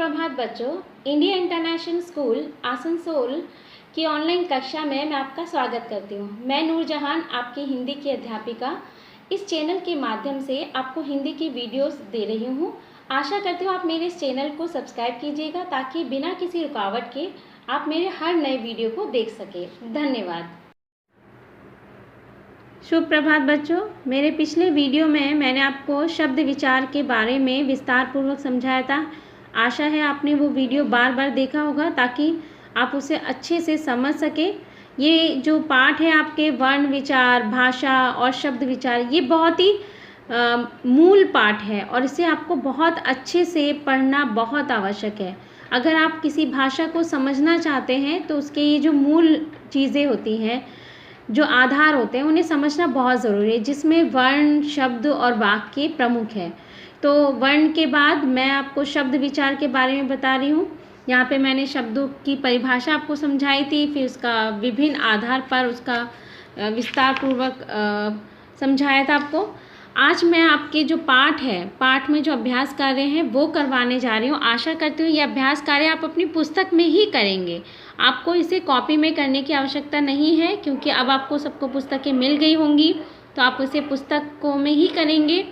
सुप्रभात बच्चों। India international school Asansol की ऑनलाइन कक्षा में मैं आपका स्वागत करती हूँ। मैं नूरजहान आपकी हिंदी की अध्यापिका इस चैनल के माध्यम से आपको हिंदी की वीडियोस दे रही हूँ। आशा करती हूँ आप मेरे इस चैनल को सब्सक्राइब कीजिएगा ताकि बिना किसी रुकावट के आप मेरे हर नए वीडियो को देख सकें। धन्यवाद। शुभ प्रभात बच्चों। मेरे पिछले वीडियो में मैंने आपको शब्द विचार के बारे में विस्तार पूर्वक समझाया था। आशा है आपने वो वीडियो बार बार देखा होगा ताकि आप उसे अच्छे से समझ सकें। ये जो पाठ है आपके वर्ण विचार, भाषा और शब्द विचार, ये बहुत ही मूल पाठ है और इसे आपको बहुत अच्छे से पढ़ना बहुत आवश्यक है। अगर आप किसी भाषा को समझना चाहते हैं तो उसके ये जो मूल चीज़ें होती हैं, जो आधार होते हैं, उन्हें समझना बहुत ज़रूरी है, जिसमें वर्ण, शब्द और वाक्य प्रमुख है। तो वर्ण के बाद मैं आपको शब्द विचार के बारे में बता रही हूँ। यहाँ पे मैंने शब्दों की परिभाषा आपको समझाई थी, फिर उसका विभिन्न आधार पर उसका विस्तार पूर्वक समझाया था आपको। आज मैं आपके जो पाठ में जो अभ्यास कार्य हैं वो करवाने जा रही हूँ। आशा करती हूँ ये अभ्यास कार्य आप अपनी पुस्तक में ही करेंगे। आपको इसे कॉपी में करने की आवश्यकता नहीं है, क्योंकि अब आपको सबको पुस्तकें मिल गई होंगी, तो आप इसे पुस्तकों में ही करेंगे।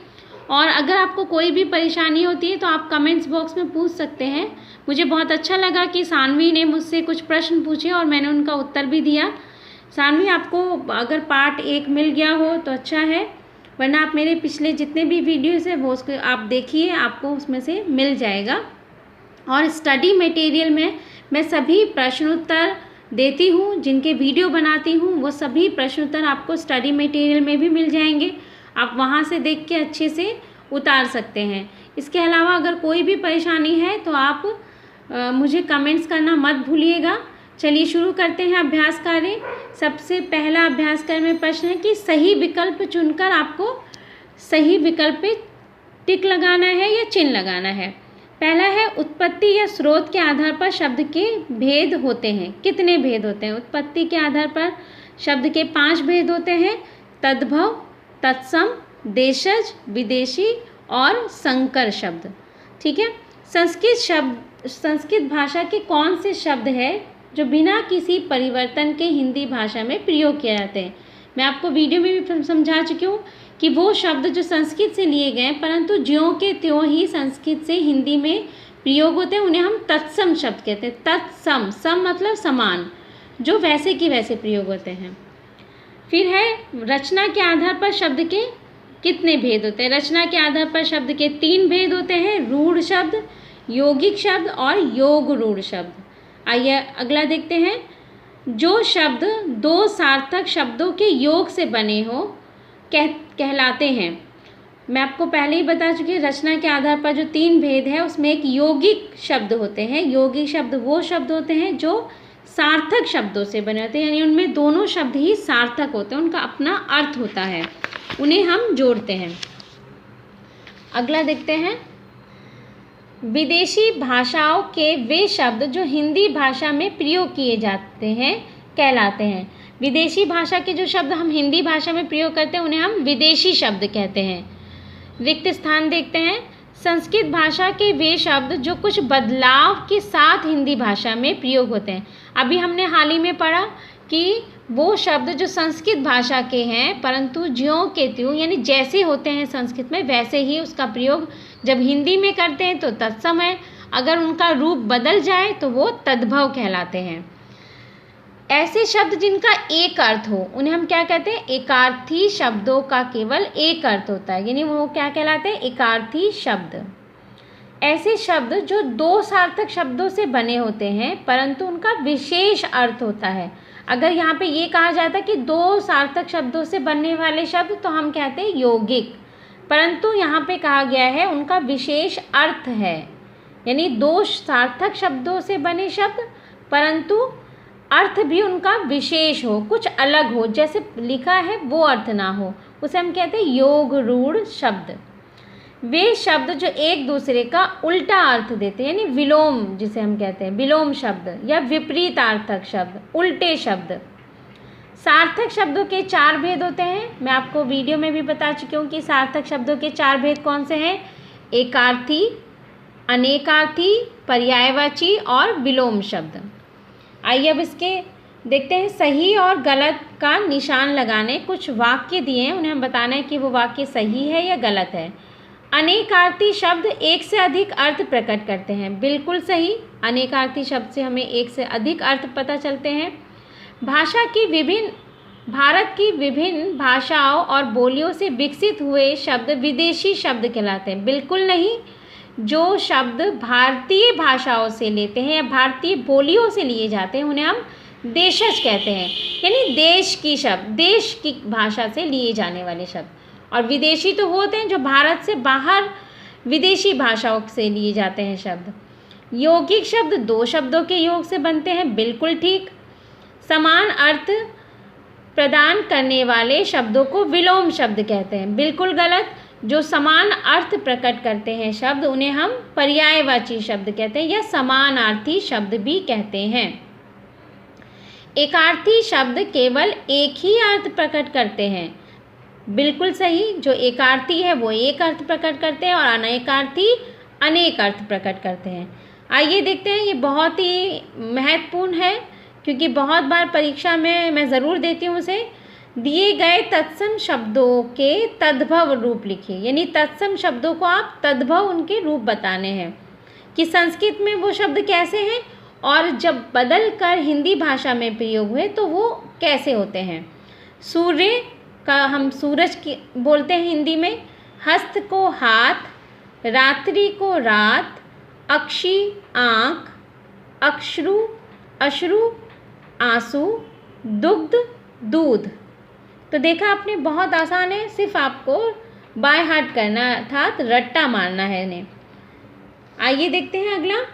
और अगर आपको कोई भी परेशानी होती है तो आप कमेंट्स बॉक्स में पूछ सकते हैं। मुझे बहुत अच्छा लगा कि सानवी ने मुझसे कुछ प्रश्न पूछे और मैंने उनका उत्तर भी दिया। सानवी, आपको अगर पार्ट 1 मिल गया हो तो अच्छा है, वरना आप मेरे पिछले जितने भी वीडियोस हैं वो उसको आप देखिए, आपको उसमें से मिल जाएगा। और स्टडी मटेरियल में मैं सभी प्रश्नोत्तर देती हूँ, जिनके वीडियो बनाती हूँ वो सभी प्रश्नोत्तर आपको स्टडी मटेरियल में भी मिल जाएंगे। आप वहाँ से देख के अच्छे से उतार सकते हैं। इसके अलावा अगर कोई भी परेशानी है तो आप मुझे कमेंट्स करना मत भूलिएगा। चलिए शुरू करते हैं अभ्यास कार्य। सबसे पहला अभ्यास कार्य में प्रश्न है कि सही विकल्प चुनकर आपको सही विकल्प पे टिक लगाना है या चिन्ह लगाना है। पहला है, उत्पत्ति या स्रोत के आधार पर शब्द के भेद होते हैं। कितने भेद होते हैं? उत्पत्ति के आधार पर शब्द के 5 भेद होते हैं: तद्भव, तत्सम, देशज, विदेशी और संकर शब्द। ठीक है। संस्कृत भाषा के कौन से शब्द है जो बिना किसी परिवर्तन के हिंदी भाषा में प्रयोग किए जाते हैं? मैं आपको वीडियो में भी समझा चुकी हूँ कि वो शब्द जो संस्कृत से लिए गए परंतु ज्यों के त्यों ही संस्कृत से हिंदी में प्रयोग होते हैं, उन्हें हम तत्सम शब्द कहते हैं। तत्सम, सम मतलब समान, जो वैसे की वैसे प्रयोग होते हैं। फिर है, रचना के आधार पर शब्द के कितने भेद होते हैं? रचना के आधार पर शब्द के 3 भेद होते हैं: रूढ़ शब्द, यौगिक शब्द और योग रूढ़ शब्द। आइए अगला देखते हैं। जो शब्द 2 सार्थक शब्दों के योग से बने हो कहलाते हैं। मैं आपको पहले ही बता चुकी हूँ, रचना के आधार पर जो 3 भेद है उसमें एक यौगिक शब्द होते हैं। यौगिक शब्द वो शब्द होते हैं जो सार्थक शब्दों से बने होते हैं, यानी उनमें दोनों शब्द ही सार्थक होते हैं, उनका अपना अर्थ होता है, उन्हें हम जोड़ते हैं। अगला देखते हैं, विदेशी भाषाओं के वे शब्द जो हिंदी भाषा में प्रयोग किए जाते हैं कहलाते हैं। विदेशी भाषा के जो शब्द हम हिंदी भाषा में प्रयोग करते हैं उन्हें हम विदेशी शब्द कहते हैं। रिक्त स्थान देखते हैं, संस्कृत भाषा के वे शब्द जो कुछ बदलाव के साथ हिंदी भाषा में प्रयोग होते हैं। अभी हमने हाल ही में पढ़ा कि वो शब्द जो संस्कृत भाषा के हैं परंतु ज्यों के त्यों, यानी जैसे होते हैं संस्कृत में वैसे ही उसका प्रयोग जब हिंदी में करते हैं तो तत्सम है, अगर उनका रूप बदल जाए तो वो तद्भव कहलाते हैं। ऐसे शब्द जिनका एक अर्थ हो उन्हें हम क्या कहते हैं? एकार्थी शब्दों का केवल एक अर्थ होता है, यानी वो क्या कहलाते हैं? एकार्थी शब्द। ऐसे शब्द जो 2 सार्थक शब्दों से बने होते हैं परंतु उनका विशेष अर्थ होता है। अगर यहाँ पे ये कहा जाता है कि 2 सार्थक शब्दों से बनने वाले शब्द तो हम कहते हैं यौगिक, परंतु यहाँ पे कहा गया है उनका विशेष अर्थ है, यानी 2 सार्थक शब्दों से बने शब्द परंतु अर्थ भी उनका विशेष हो, कुछ अलग हो, जैसे लिखा है वो अर्थ ना हो, उसे हम कहते हैं योग रूढ़ शब्द। वे शब्द जो एक दूसरे का उल्टा अर्थ देते हैं, यानी विलोम, जिसे हम कहते हैं विलोम शब्द या विपरीतार्थक शब्द, उल्टे शब्द। सार्थक शब्दों के 4 भेद होते हैं। मैं आपको वीडियो में भी बता चुकी हूँ कि सार्थक शब्दों के 4 भेद कौन से हैं: एकार्थी, अनेकार्थी, पर्यायवाची और विलोम शब्द। आइए अब इसके देखते हैं सही और गलत का निशान लगाने। कुछ वाक्य दिए हैं, उन्हें हम बताना है कि वो वाक्य सही है या गलत है। अनेकार्थी शब्द एक से अधिक अर्थ प्रकट करते हैं। बिल्कुल सही, अनेकार्थी शब्द से हमें एक से अधिक अर्थ पता चलते हैं। भारत की विभिन्न भाषाओं और बोलियों से विकसित हुए शब्द विदेशी शब्द कहलाते हैं। बिल्कुल नहीं, जो शब्द भारतीय भाषाओं से लेते हैं या भारतीय बोलियों से लिए जाते हैं उन्हें हम देशज कहते हैं, यानी देश की भाषा से लिए जाने वाले शब्द। और विदेशी तो होते हैं जो भारत से बाहर विदेशी भाषाओं से लिए जाते हैं शब्द। यौगिक शब्द दो शब्दों के योग से बनते हैं। बिल्कुल ठीक। समान अर्थ प्रदान करने वाले शब्दों को विलोम शब्द कहते हैं। बिल्कुल गलत। जो समान अर्थ प्रकट करते हैं शब्द उन्हें हम पर्यायवाची शब्द कहते हैं या समानार्थी शब्द भी कहते हैं। एकार्थी शब्द केवल एक ही अर्थ प्रकट करते हैं। बिल्कुल सही, जो एकार्थी है वो एक अर्थ प्रकट करते हैं और अनेकार्थी अनेक अर्थ प्रकट करते हैं। आइए देखते हैं, ये बहुत ही महत्वपूर्ण है क्योंकि बहुत बार परीक्षा में मैं ज़रूर देती हूँ उसे। दिए गए तत्सम शब्दों के तद्भव रूप लिखिए, यानी तत्सम शब्दों को आप तद्भव उनके रूप बताने हैं कि संस्कृत में वो शब्द कैसे हैं और जब बदल कर हिंदी भाषा में प्रयोग हुए तो वो कैसे होते हैं। सूर्य का हम सूरज की बोलते हैं हिंदी में, हस्त को हाथ, रात्रि को रात, अक्षी आँख, अश्रु अश्रु आंसू, दुग्ध दूध। तो देखा आपने, बहुत आसान है, सिर्फ आपको बाय हार्ट करना अर्थात रट्टा मारना है इन्हें। आइए देखते हैं अगला।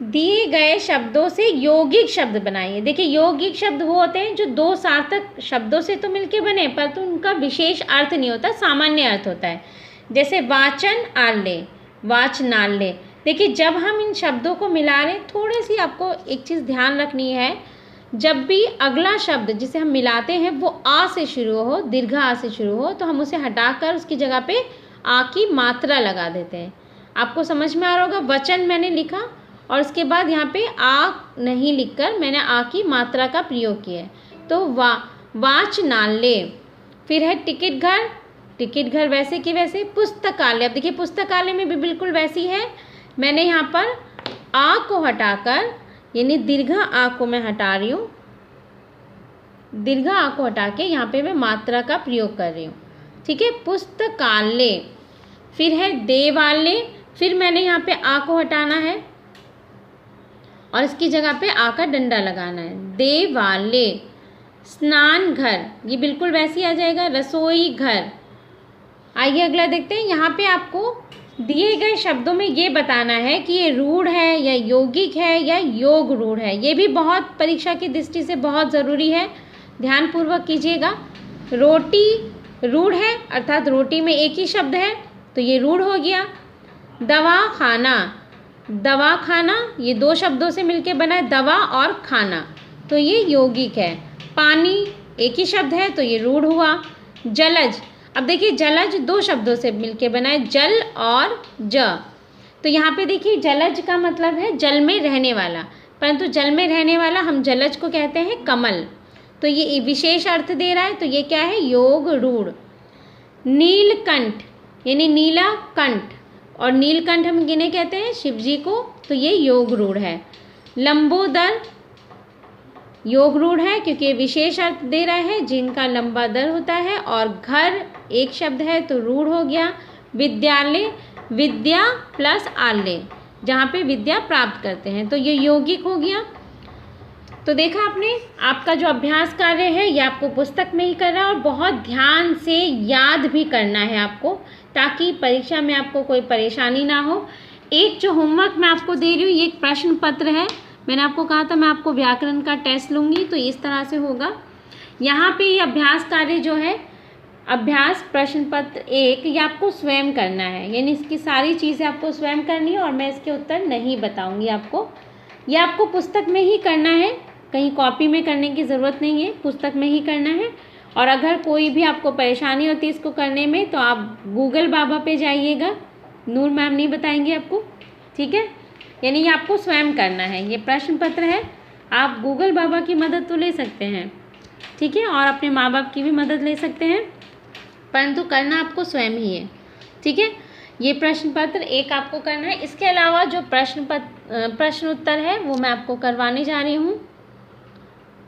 दिए गए शब्दों से यौगिक शब्द बनाइए। देखिए यौगिक शब्द वो होते हैं जो दो सार्थक शब्दों से तो मिलके बने परंतु उनका विशेष अर्थ नहीं होता, सामान्य अर्थ होता है। जैसे वाचन आल्य, वाचनाल्य। देखिए जब हम इन शब्दों को मिला रहे हैं, थोड़ी सी आपको एक चीज़ ध्यान रखनी है, जब भी अगला शब्द जिसे हम मिलाते हैं वो आ से शुरू हो, दीर्घ आ से शुरू हो, तो हम उसे हटाकर उसकी जगह पे आ की मात्रा लगा देते हैं। आपको समझ में आ रहा होगा, वचन मैंने लिखा और उसके बाद यहाँ पे आ नहीं लिखकर मैंने आ की मात्रा का प्रयोग किया है, तो वाचनालय। फिर है टिकट घर, टिकट घर वैसे कि वैसे। पुस्तकालय, अब देखिए पुस्तकालय में भी बिल्कुल वैसी है, मैंने यहाँ पर आ को हटाकर यानी दीर्घ आ को मैं हटा रही हूँ, दीर्घ आ को हटा के यहाँ पे मैं मात्रा का प्रयोग कर रही हूँ। ठीक है, पुस्तकालय। फिर है देवालय, फिर मैंने यहाँ पे आ को हटाना है और इसकी जगह पे आ का डंडा लगाना है, देवालय। स्नान घर, ये बिल्कुल वैसे ही आ जाएगा, रसोई घर। आइए अगला देखते हैं। यहाँ पे आपको दिए गए शब्दों में ये बताना है कि ये रूढ़ है या यौगिक है या योग रूढ़ है। ये भी बहुत परीक्षा की दृष्टि से बहुत ज़रूरी है, ध्यानपूर्वक कीजिएगा। रोटी रूढ़ है अर्थात रोटी में एक ही शब्द है तो ये रूढ़ हो गया। दवा खाना, दवा खाना ये दो शब्दों से मिलके बना है, दवा और खाना, तो ये यौगिक है। पानी एक ही शब्द है तो ये रूढ़ हुआ। जलज, अब देखिए जलज दो शब्दों से मिलके बना है, जल और ज, तो यहाँ पे देखिए जलज का मतलब है जल में रहने वाला, परंतु जल में रहने वाला हम जलज को कहते हैं कमल, तो ये विशेष अर्थ दे रहा है, तो ये क्या है, योग रूढ़। नीलकंठ यानी नीला कंठ, और नीलकंठ हम किन्हें कहते हैं, शिव जी को, तो ये योग रूढ़ है। लंबोदर योग रूढ़ है क्योंकि ये विशेष अर्थ दे रहा है जिनका लंबा दर होता है, और घर एक शब्द है तो रूढ़ हो गया। विद्यालय, विद्या प्लस आलय, जहाँ पे विद्या प्राप्त करते हैं, तो ये यौगिक हो गया। तो देखा आपने, आपका जो अभ्यास कार्य है ये आपको पुस्तक में ही करना है और बहुत ध्यान से याद भी करना है आपको, ताकि परीक्षा में आपको कोई परेशानी ना हो। एक जो होमवर्क मैं आपको दे रही हूँ ये एक प्रश्न पत्र है, मैंने आपको कहा था मैं आपको व्याकरण का टेस्ट लूँगी, तो इस तरह से होगा। यहाँ पे ये अभ्यास कार्य जो है, अभ्यास प्रश्न पत्र 1, ये आपको स्वयं करना है, यानी इसकी सारी चीज़ें आपको स्वयं करनी है और मैं इसके उत्तर नहीं बताऊँगी आपको। ये आपको पुस्तक में ही करना है, कहीं कॉपी में करने की ज़रूरत नहीं है, पुस्तक में ही करना है। और अगर कोई भी आपको परेशानी होती है इसको करने में तो आप गूगल बाबा पे जाइएगा, नूर मैम नहीं बताएंगे आपको, ठीक है। यानी ये आपको स्वयं करना है। ये प्रश्न पत्र है, आप गूगल बाबा की मदद तो ले सकते हैं, ठीक है, और अपने माँ बाप की भी मदद ले सकते हैं, परंतु करना आपको स्वयं ही है, ठीक है। ये प्रश्न पत्र एक आपको करना है। इसके अलावा जो प्रश्न उत्तर है वो मैं आपको करवाने जा रही हूँ।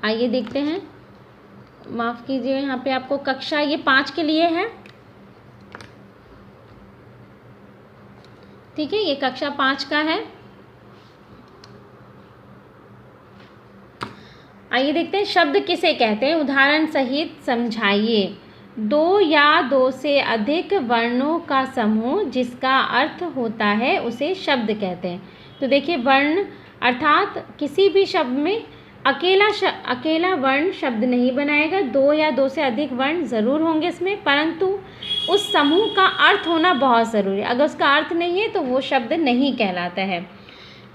आइए देखते हैं। माफ़ कीजिए, यहाँ पे आपको कक्षा ये 5 के लिए है, ठीक है, ये कक्षा 5 का है। आइए देखते हैं, शब्द किसे कहते हैं, उदाहरण सहित समझाइए। 2 या 2 से अधिक वर्णों का समूह जिसका अर्थ होता है उसे शब्द कहते हैं। तो देखिए, वर्ण अर्थात किसी भी शब्द में अकेला वर्ण शब्द नहीं बनाएगा। 2 या 2 से अधिक वर्ण ज़रूर होंगे इसमें, परंतु उस समूह का अर्थ होना बहुत ज़रूरी है। अगर उसका अर्थ नहीं है तो वो शब्द नहीं कहलाता है।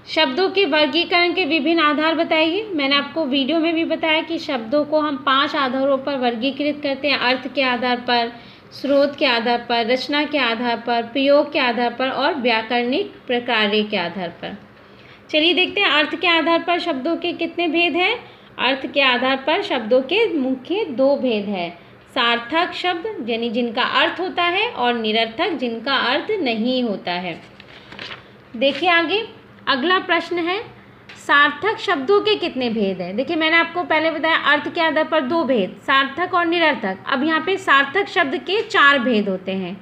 शब्दों के वर्गीकरण के विभिन्न आधार बताइए। मैंने आपको वीडियो में भी बताया कि शब्दों को हम 5 आधारों पर वर्गीकृत करते हैं, अर्थ के आधार पर, स्रोत के आधार पर, रचना के आधार पर, प्रयोग के आधार पर और व्याकरणिक प्रकार्य के आधार पर। चलिए देखते हैं, अर्थ के आधार पर शब्दों के कितने भेद हैं। अर्थ के आधार पर शब्दों के मुख्य 2 भेद हैं। सार्थक शब्द यानी जिनका अर्थ होता है, और निरर्थक जिनका अर्थ नहीं होता है। देखिए आगे अगला प्रश्न है, सार्थक शब्दों के कितने भेद हैं। देखिए, मैंने आपको पहले बताया अर्थ के आधार पर 2 भेद, सार्थक और निरर्थक। अब यहाँ पे सार्थक शब्द के 4 भेद होते हैं।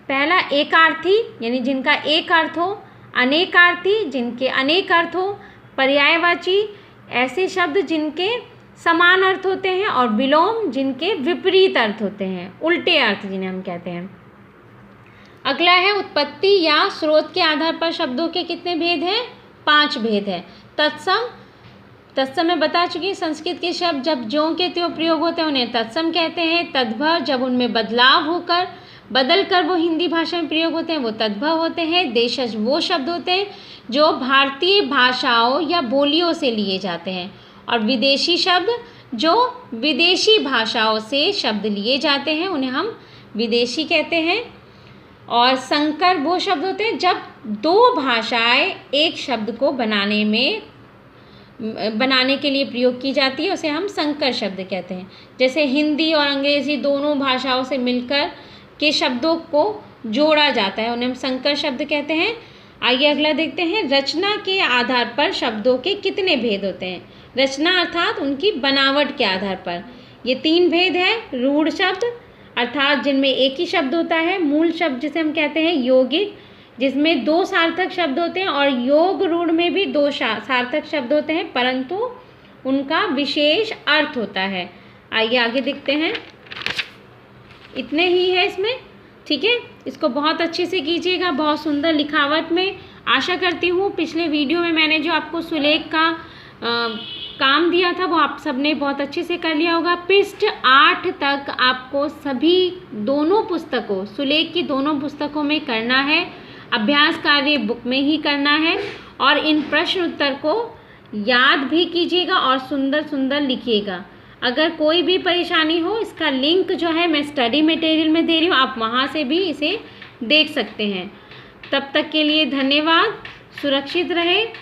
पहला एकार्थी यानी जिनका एक अर्थ हो, अनेकार्थी जिनके अनेक अर्थ हो, पर्यायवाची ऐसे शब्द जिनके समान अर्थ होते हैं, और विलोम जिनके विपरीत अर्थ होते हैं, उल्टे अर्थ जिन्हें हम कहते हैं। अगला है उत्पत्ति या स्रोत के आधार पर शब्दों के कितने भेद हैं, 5 भेद है। तत्सम मैं बता चुकी, संस्कृत के शब्द जब ज्यों के त्यों प्रयोग होते हैं उन्हें तत्सम कहते हैं। तद्भव जब उनमें बदल कर वो हिंदी भाषा में प्रयोग होते हैं वो तद्भव होते हैं। देशज वो शब्द होते हैं जो भारतीय भाषाओं या बोलियों से लिए जाते हैं, और विदेशी शब्द जो विदेशी भाषाओं से शब्द लिए जाते हैं उन्हें हम विदेशी कहते हैं। और संकर वो शब्द होते हैं जब 2 भाषाएं एक शब्द को बनाने के लिए प्रयोग की जाती है, उसे हम संकर शब्द कहते हैं। जैसे हिंदी और अंग्रेज़ी दोनों भाषाओं से मिलकर के शब्दों को जोड़ा जाता है, उन्हें हम संकर शब्द कहते हैं। आइए अगला देखते हैं, रचना के आधार पर शब्दों के कितने भेद होते हैं। रचना अर्थात उनकी बनावट के आधार पर ये 3 भेद है। रूढ़ शब्द अर्थात जिनमें एक ही शब्द होता है। मूल शब्द जिसे हम कहते हैं यौगिक, जिसमें 2 सार्थक शब्द होते हैं, और योग रूढ़ में भी 2 सार्थक शब्द होते हैं, परंतु उनका विशेष अर्थ होता है। आइए आगे देखते हैं, इतने ही है इसमें, ठीक है। इसको बहुत अच्छे से कीजिएगा, बहुत सुंदर लिखावट में। आशा करती हूँ पिछले वीडियो में मैंने जो आपको सुलेख का काम दिया था वो आप सबने बहुत अच्छे से कर लिया होगा। पृष्ठ 8 तक आपको सभी दोनों पुस्तकों, सुलेख की दोनों पुस्तकों में करना है। अभ्यास कार्य बुक में ही करना है, और इन प्रश्न उत्तर को याद भी कीजिएगा और सुंदर सुंदर लिखिएगा। अगर कोई भी परेशानी हो, इसका लिंक जो है मैं स्टडी मटेरियल में दे रही हूँ, आप वहाँ से भी इसे देख सकते हैं। तब तक के लिए धन्यवाद, सुरक्षित रहें।